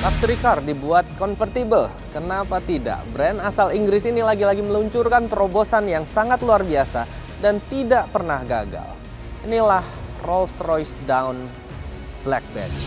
Luxury car dibuat convertible. Kenapa tidak? Brand asal Inggris ini lagi-lagi meluncurkan terobosan yang sangat luar biasa dan tidak pernah gagal. Inilah Rolls-Royce Dawn Black Badge.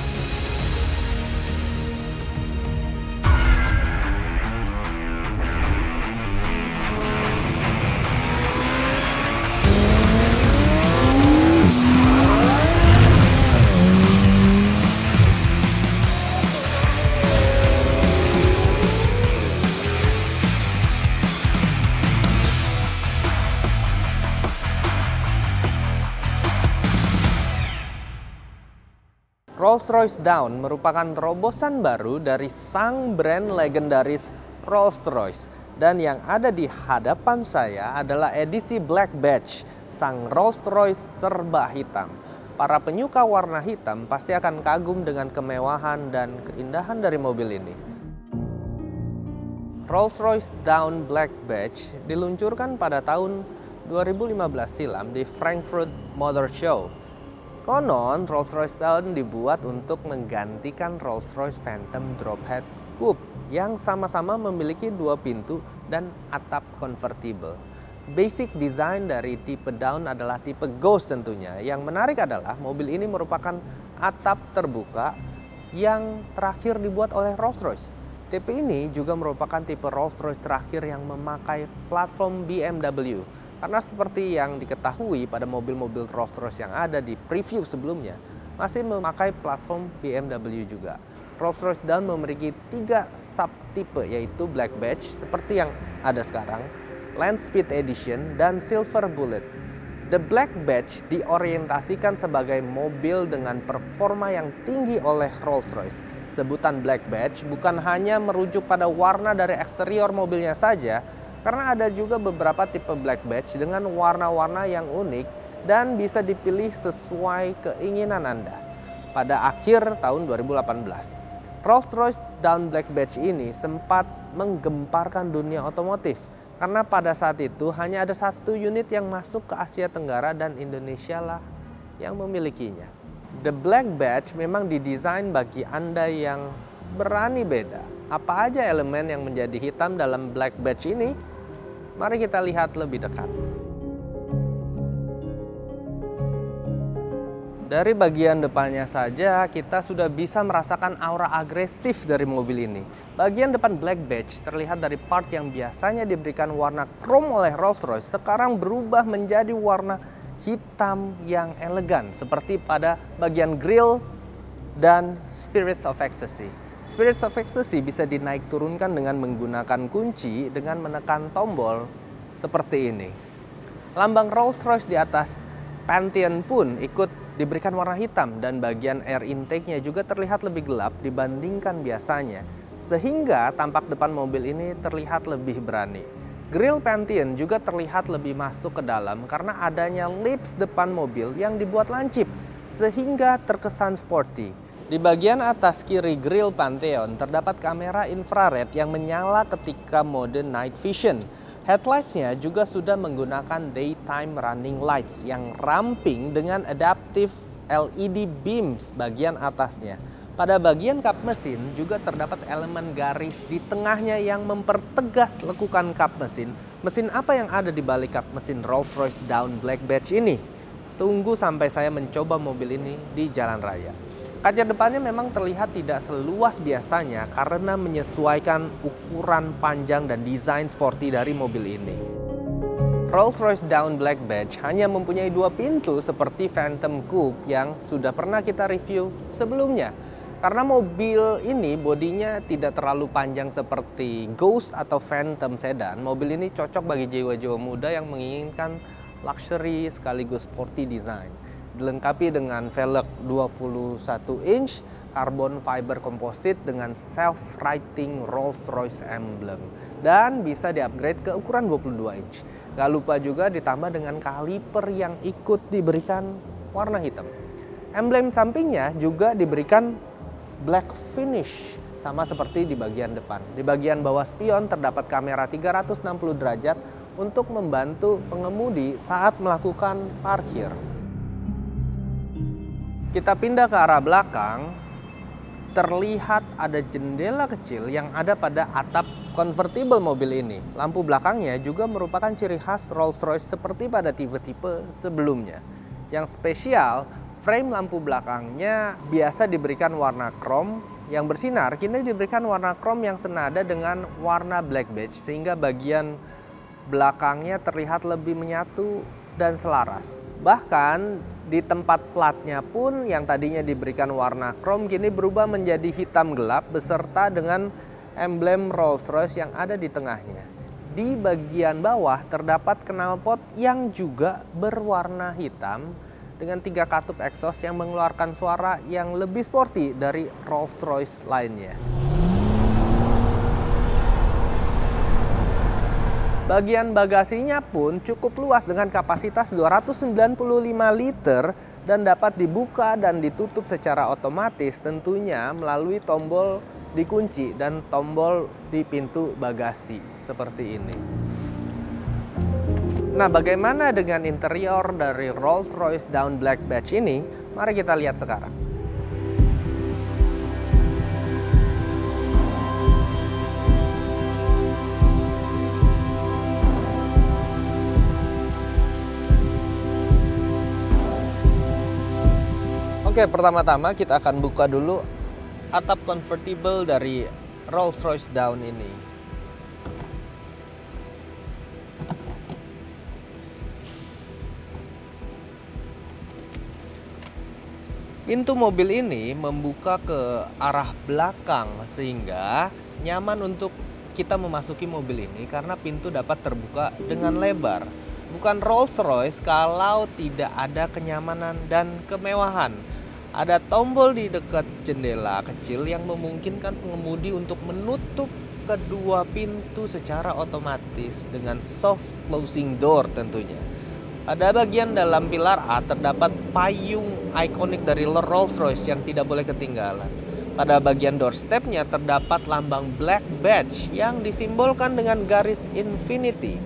Rolls-Royce Dawn merupakan terobosan baru dari sang brand legendaris Rolls-Royce. Dan yang ada di hadapan saya adalah edisi Black Badge, sang Rolls-Royce serba hitam. Para penyuka warna hitam pasti akan kagum dengan kemewahan dan keindahan dari mobil ini. Rolls-Royce Dawn Black Badge diluncurkan pada tahun 2015 silam di Frankfurt Motor Show. Konon, Rolls-Royce Dawn dibuat untuk menggantikan Rolls-Royce Phantom Drophead Coupe yang sama-sama memiliki dua pintu dan atap convertible. Basic design dari tipe Dawn adalah tipe Ghost tentunya. Yang menarik adalah mobil ini merupakan atap terbuka yang terakhir dibuat oleh Rolls-Royce. Tipe ini juga merupakan tipe Rolls-Royce terakhir yang memakai platform BMW. Karena seperti yang diketahui pada mobil-mobil Rolls-Royce yang ada di preview sebelumnya, masih memakai platform BMW juga. Rolls-Royce Dawn memiliki 3 subtipe, yaitu Black Badge seperti yang ada sekarang, Land Speed Edition, dan Silver Bullet. The Black Badge diorientasikan sebagai mobil dengan performa yang tinggi oleh Rolls-Royce. Sebutan Black Badge bukan hanya merujuk pada warna dari eksterior mobilnya saja, karena ada juga beberapa tipe Black Badge dengan warna-warna yang unik dan bisa dipilih sesuai keinginan Anda. Pada akhir tahun 2018, Rolls-Royce Dawn Black Badge ini sempat menggemparkan dunia otomotif. Karena pada saat itu hanya ada satu unit yang masuk ke Asia Tenggara dan Indonesia lah yang memilikinya. The Black Badge memang didesain bagi Anda yang berani beda. Apa aja elemen yang menjadi hitam dalam Black Badge ini? Mari kita lihat lebih dekat. Dari bagian depannya saja kita sudah bisa merasakan aura agresif dari mobil ini. Bagian depan Black Badge terlihat dari part yang biasanya diberikan warna chrome oleh Rolls-Royce sekarang berubah menjadi warna hitam yang elegan seperti pada bagian grill dan Spirits of Ecstasy. Spirits of Ecstasy bisa dinaik turunkan dengan menggunakan kunci dengan menekan tombol seperti ini. Lambang Rolls-Royce di atas Pantheon pun ikut diberikan warna hitam dan bagian air intake-nya juga terlihat lebih gelap dibandingkan biasanya. Sehingga tampak depan mobil ini terlihat lebih berani. Grill Pantheon juga terlihat lebih masuk ke dalam karena adanya lips depan mobil yang dibuat lancip sehingga terkesan sporty. Di bagian atas kiri grill Pantheon terdapat kamera infrared yang menyala ketika mode night vision. Headlights-nya juga sudah menggunakan daytime running lights yang ramping dengan adaptive LED beams bagian atasnya. Pada bagian kap mesin juga terdapat elemen garis di tengahnya yang mempertegas lekukan kap mesin. Mesin apa yang ada di balik kap mesin Rolls-Royce Dawn Black Badge ini? Tunggu sampai saya mencoba mobil ini di jalan raya. Kaca depannya memang terlihat tidak seluas biasanya karena menyesuaikan ukuran panjang dan desain sporty dari mobil ini. Rolls-Royce Dawn Black Badge hanya mempunyai dua pintu seperti Phantom Coupe yang sudah pernah kita review sebelumnya. Karena mobil ini bodinya tidak terlalu panjang seperti Ghost atau Phantom Sedan, mobil ini cocok bagi jiwa-jiwa muda yang menginginkan luxury sekaligus sporty design. Dilengkapi dengan velg 21 inch, carbon fiber composite dengan self-writing Rolls-Royce emblem. Dan bisa di-upgrade ke ukuran 22 inch. Gak lupa juga ditambah dengan kaliper yang ikut diberikan warna hitam. Emblem sampingnya juga diberikan black finish, sama seperti di bagian depan. Di bagian bawah spion terdapat kamera 360 derajat untuk membantu pengemudi saat melakukan parkir. Kita pindah ke arah belakang. terlihat ada jendela kecil yang ada pada atap convertible mobil ini. Lampu belakangnya juga merupakan ciri khas Rolls-Royce seperti pada tipe-tipe sebelumnya. Yang spesial, frame lampu belakangnya biasa diberikan warna krom yang bersinar, kini diberikan warna krom yang senada dengan warna black badge sehingga bagian belakangnya terlihat lebih menyatu dan selaras. Bahkan di tempat platnya pun yang tadinya diberikan warna krom kini berubah menjadi hitam gelap beserta dengan emblem Rolls-Royce yang ada di tengahnya. Di bagian bawah terdapat knalpot yang juga berwarna hitam dengan 3 katup exhaust yang mengeluarkan suara yang lebih sporty dari Rolls-Royce lainnya. Bagian bagasinya pun cukup luas dengan kapasitas 295 liter dan dapat dibuka dan ditutup secara otomatis tentunya melalui tombol dikunci dan tombol di pintu bagasi seperti ini. Nah, bagaimana dengan interior dari Rolls-Royce Dawn Black Badge ini? Mari kita lihat sekarang. Oke, pertama-tama kita akan buka dulu atap convertible dari Rolls-Royce Dawn ini. Pintu mobil ini membuka ke arah belakang sehingga nyaman untuk kita memasuki mobil ini karena pintu dapat terbuka dengan lebar. Bukan Rolls-Royce kalau tidak ada kenyamanan dan kemewahan. Ada tombol di dekat jendela kecil yang memungkinkan pengemudi untuk menutup kedua pintu secara otomatis dengan soft closing door tentunya. Pada bagian dalam pilar A terdapat payung ikonik dari Rolls-Royce yang tidak boleh ketinggalan. Pada bagian doorstepnya terdapat lambang Black Badge yang disimbolkan dengan garis infinity.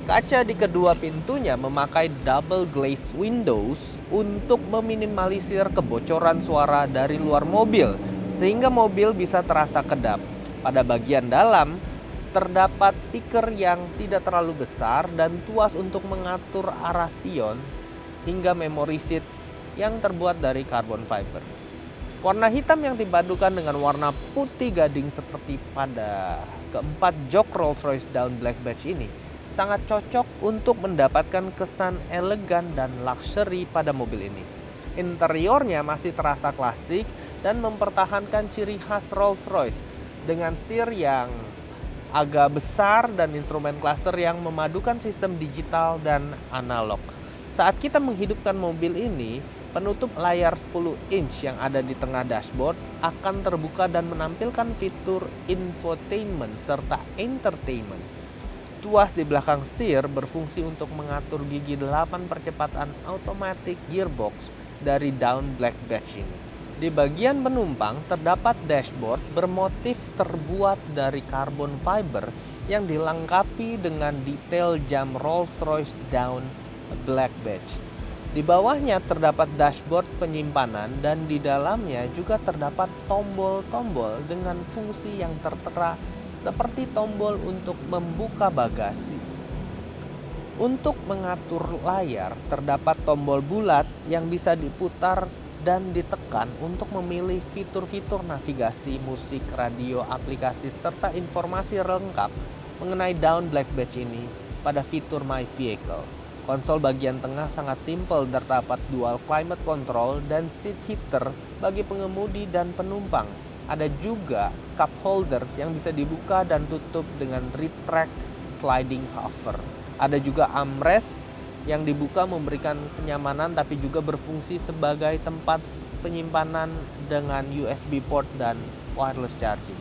Kaca di kedua pintunya memakai double glazed windows untuk meminimalisir kebocoran suara dari luar mobil sehingga mobil bisa terasa kedap. Pada bagian dalam terdapat speaker yang tidak terlalu besar dan tuas untuk mengatur arah spion hingga memory seat yang terbuat dari carbon fiber. Warna hitam yang dipadukan dengan warna putih gading seperti pada keempat jok Rolls-Royce Dawn Black Badge ini sangat cocok untuk mendapatkan kesan elegan dan luxury pada mobil ini. Interiornya masih terasa klasik dan mempertahankan ciri khas Rolls-Royce dengan setir yang agak besar dan instrumen cluster yang memadukan sistem digital dan analog. Saat kita menghidupkan mobil ini, penutup layar 10 inch yang ada di tengah dashboard akan terbuka dan menampilkan fitur infotainment serta entertainment. Tuas di belakang setir berfungsi untuk mengatur gigi 8 percepatan automatic gearbox dari Dawn Black Badge ini. Di bagian penumpang terdapat dashboard bermotif terbuat dari carbon fiber yang dilengkapi dengan detail jam Rolls-Royce Dawn Black Badge. Di bawahnya terdapat dashboard penyimpanan dan di dalamnya juga terdapat tombol-tombol dengan fungsi yang tertera seperti tombol untuk membuka bagasi. Untuk mengatur layar, terdapat tombol bulat yang bisa diputar dan ditekan untuk memilih fitur-fitur navigasi, musik, radio, aplikasi, serta informasi lengkap mengenai Dawn Black Badge ini pada fitur My Vehicle. Konsol bagian tengah sangat simpel, terdapat dual climate control dan seat heater bagi pengemudi dan penumpang. Ada juga cup holders yang bisa dibuka dan tutup dengan retract sliding cover. Ada juga armrest yang dibuka memberikan kenyamanan tapi juga berfungsi sebagai tempat penyimpanan dengan USB port dan wireless charging.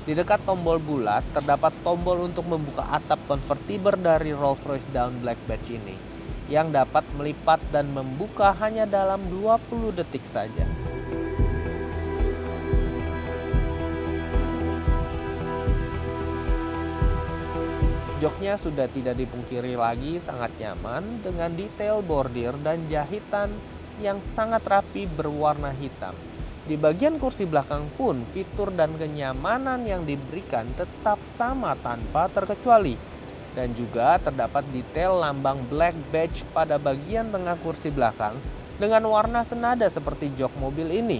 Di dekat tombol bulat terdapat tombol untuk membuka atap convertible dari Rolls-Royce Dawn Black Badge ini yang dapat melipat dan membuka hanya dalam 20 detik saja. Joknya sudah tidak dipungkiri lagi sangat nyaman dengan detail bordir dan jahitan yang sangat rapi berwarna hitam. Di bagian kursi belakang pun, fitur dan kenyamanan yang diberikan tetap sama tanpa terkecuali. Dan juga terdapat detail lambang Black Badge pada bagian tengah kursi belakang dengan warna senada seperti jok mobil ini.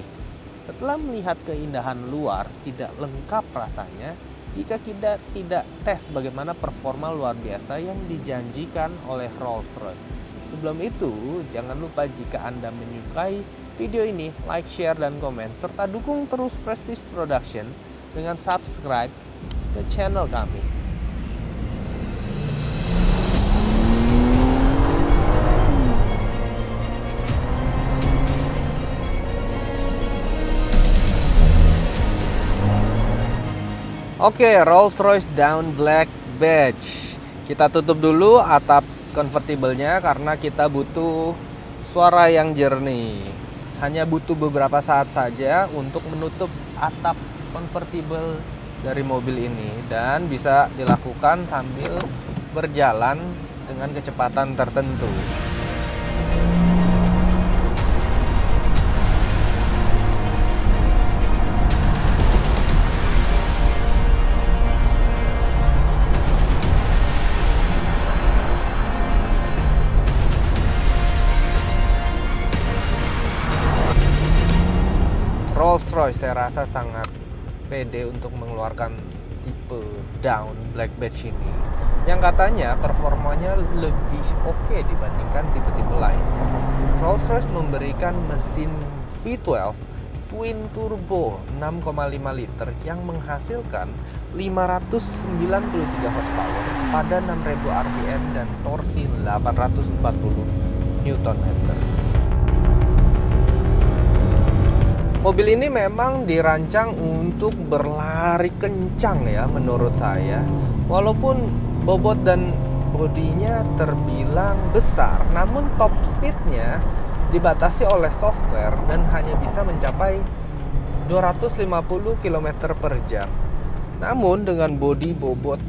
Setelah melihat keindahan luar, tidak lengkap rasanya jika kita tidak tes bagaimana performa luar biasa yang dijanjikan oleh Rolls-Royce. Sebelum itu, jangan lupa jika Anda menyukai video ini, like, share, dan komen, serta dukung terus Prestige Production dengan subscribe ke channel kami. Oke, Rolls-Royce Dawn Black Badge. Kita tutup dulu atap convertible-nya karena kita butuh suara yang jernih. Hanya butuh beberapa saat saja untuk menutup atap convertible dari mobil ini, dan bisa dilakukan sambil berjalan dengan kecepatan tertentu. Rolls-Royce saya rasa sangat pede untuk mengeluarkan tipe Dawn Black Badge ini, yang katanya performanya lebih oke dibandingkan tipe-tipe lainnya. Rolls-Royce memberikan mesin V12 Twin Turbo 6,5 liter yang menghasilkan 593 horsepower pada 6.000 rpm dan torsi 840 Nm. Mobil ini memang dirancang untuk berlari kencang ya menurut saya. Walaupun bobot dan bodinya terbilang besar, namun top speednya dibatasi oleh software dan hanya bisa mencapai 250 km per jam. Namun dengan bodi bobot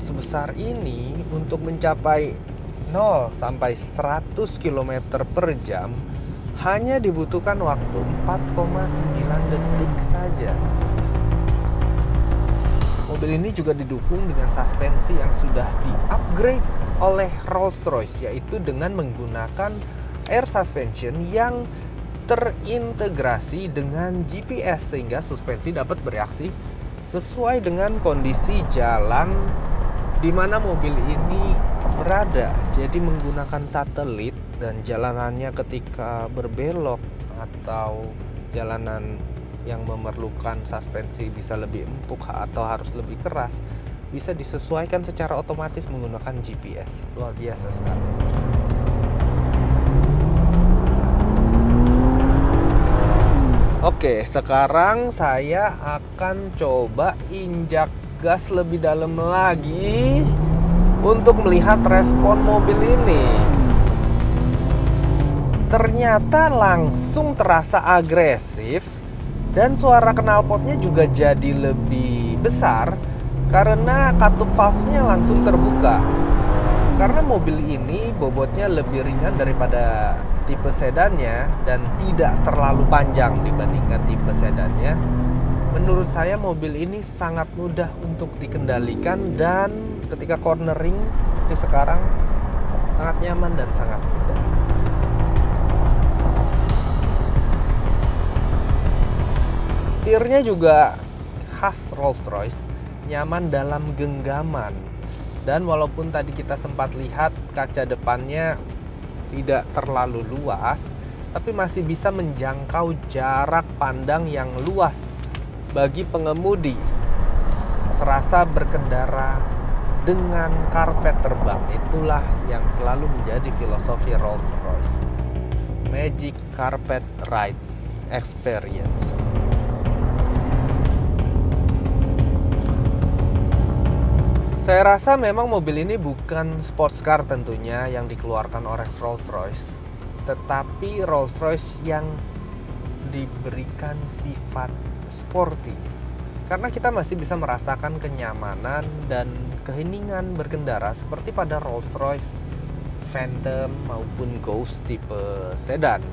sebesar ini, untuk mencapai 0 sampai 100 km per jam hanya dibutuhkan waktu 4,9 detik saja. Mobil ini juga didukung dengan suspensi yang sudah di-upgrade oleh Rolls-Royce, yaitu dengan menggunakan air suspension yang terintegrasi dengan GPS, sehingga suspensi dapat bereaksi sesuai dengan kondisi jalan di mana mobil ini berada. Jadi menggunakan satelit, dan jalanannya ketika berbelok atau jalanan yang memerlukan suspensi bisa lebih empuk atau harus lebih keras, bisa disesuaikan secara otomatis menggunakan GPS. Luar biasa sekali. Oke, sekarang saya akan coba injak gas lebih dalam lagi untuk melihat respon mobil ini. Ternyata langsung terasa agresif, dan suara knalpotnya juga jadi lebih besar karena katup valve-nya langsung terbuka. Karena mobil ini bobotnya lebih ringan daripada tipe sedannya dan tidak terlalu panjang dibandingkan tipe sedannya, menurut saya mobil ini sangat mudah untuk dikendalikan, dan ketika cornering seperti sekarang sangat nyaman dan sangat mudah. Setirnya juga khas Rolls-Royce, nyaman dalam genggaman. Dan walaupun tadi kita sempat lihat kaca depannya tidak terlalu luas, tapi masih bisa menjangkau jarak pandang yang luas bagi pengemudi. Serasa berkendara dengan karpet terbang. Itulah yang selalu menjadi filosofi Rolls-Royce. Magic Carpet Ride Experience. Saya rasa memang mobil ini bukan sports car tentunya yang dikeluarkan oleh Rolls-Royce, tetapi Rolls-Royce yang diberikan sifat sporty. Karena kita masih bisa merasakan kenyamanan dan keheningan berkendara seperti pada Rolls-Royce Phantom maupun Ghost tipe sedan.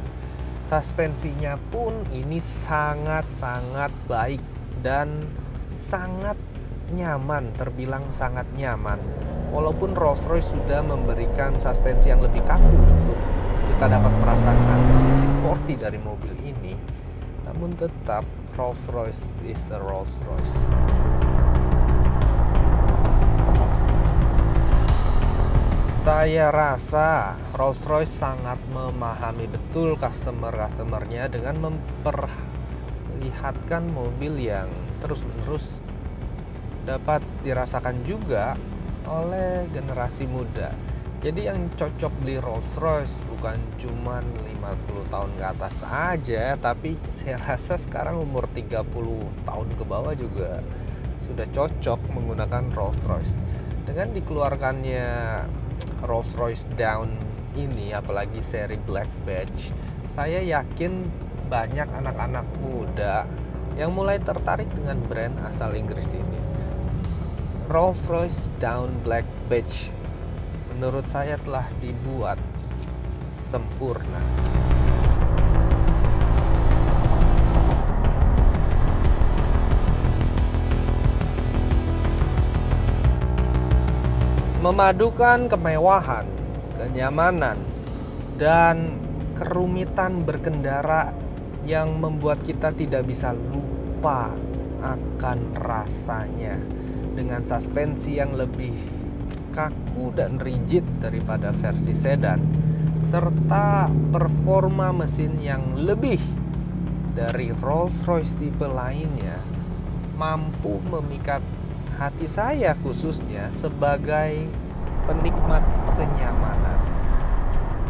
Suspensinya pun ini sangat-sangat baik dan sangat nyaman, terbilang sangat nyaman. Walaupun Rolls-Royce sudah memberikan suspensi yang lebih kaku untuk kita dapat merasakan sisi sporty dari mobil ini, namun tetap Rolls-Royce is a Rolls-Royce. Saya rasa Rolls-Royce sangat memahami betul customer-customernya dengan memperlihatkan mobil yang terus-menerus dapat dirasakan juga oleh generasi muda. Jadi yang cocok beli Rolls-Royce bukan cuma 50 tahun ke atas aja, tapi saya rasa sekarang umur 30 tahun ke bawah juga sudah cocok menggunakan Rolls-Royce. Dengan dikeluarkannya Rolls-Royce Dawn ini, apalagi seri Black Badge, saya yakin banyak anak-anak muda yang mulai tertarik dengan brand asal Inggris ini. Rolls-Royce Dawn Black Badge menurut saya telah dibuat sempurna. Memadukan kemewahan, kenyamanan, dan kerumitan berkendara yang membuat kita tidak bisa lupa akan rasanya, dengan suspensi yang lebih kaku dan rigid daripada versi sedan, serta performa mesin yang lebih dari Rolls-Royce tipe lainnya, mampu memikat hati saya khususnya sebagai penikmat kenyamanan.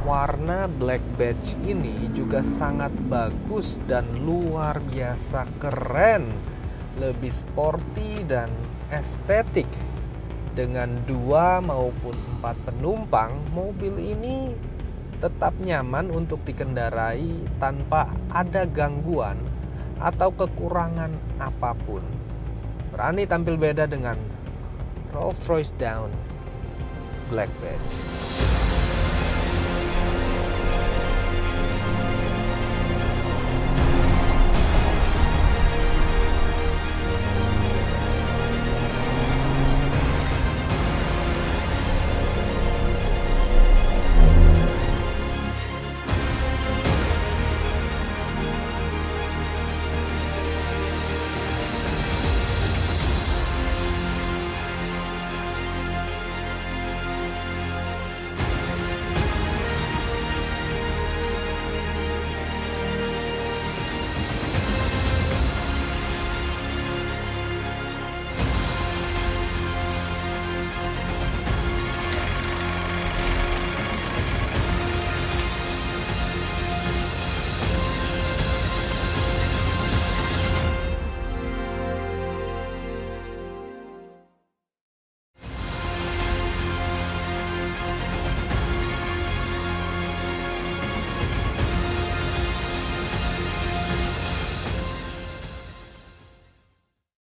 Warna Black Badge ini juga sangat bagus dan luar biasa keren, lebih sporty dan estetik. Dengan 2 maupun 4 penumpang, mobil ini tetap nyaman untuk dikendarai tanpa ada gangguan atau kekurangan apapun. Berani tampil beda dengan Rolls-Royce Dawn Black Badge.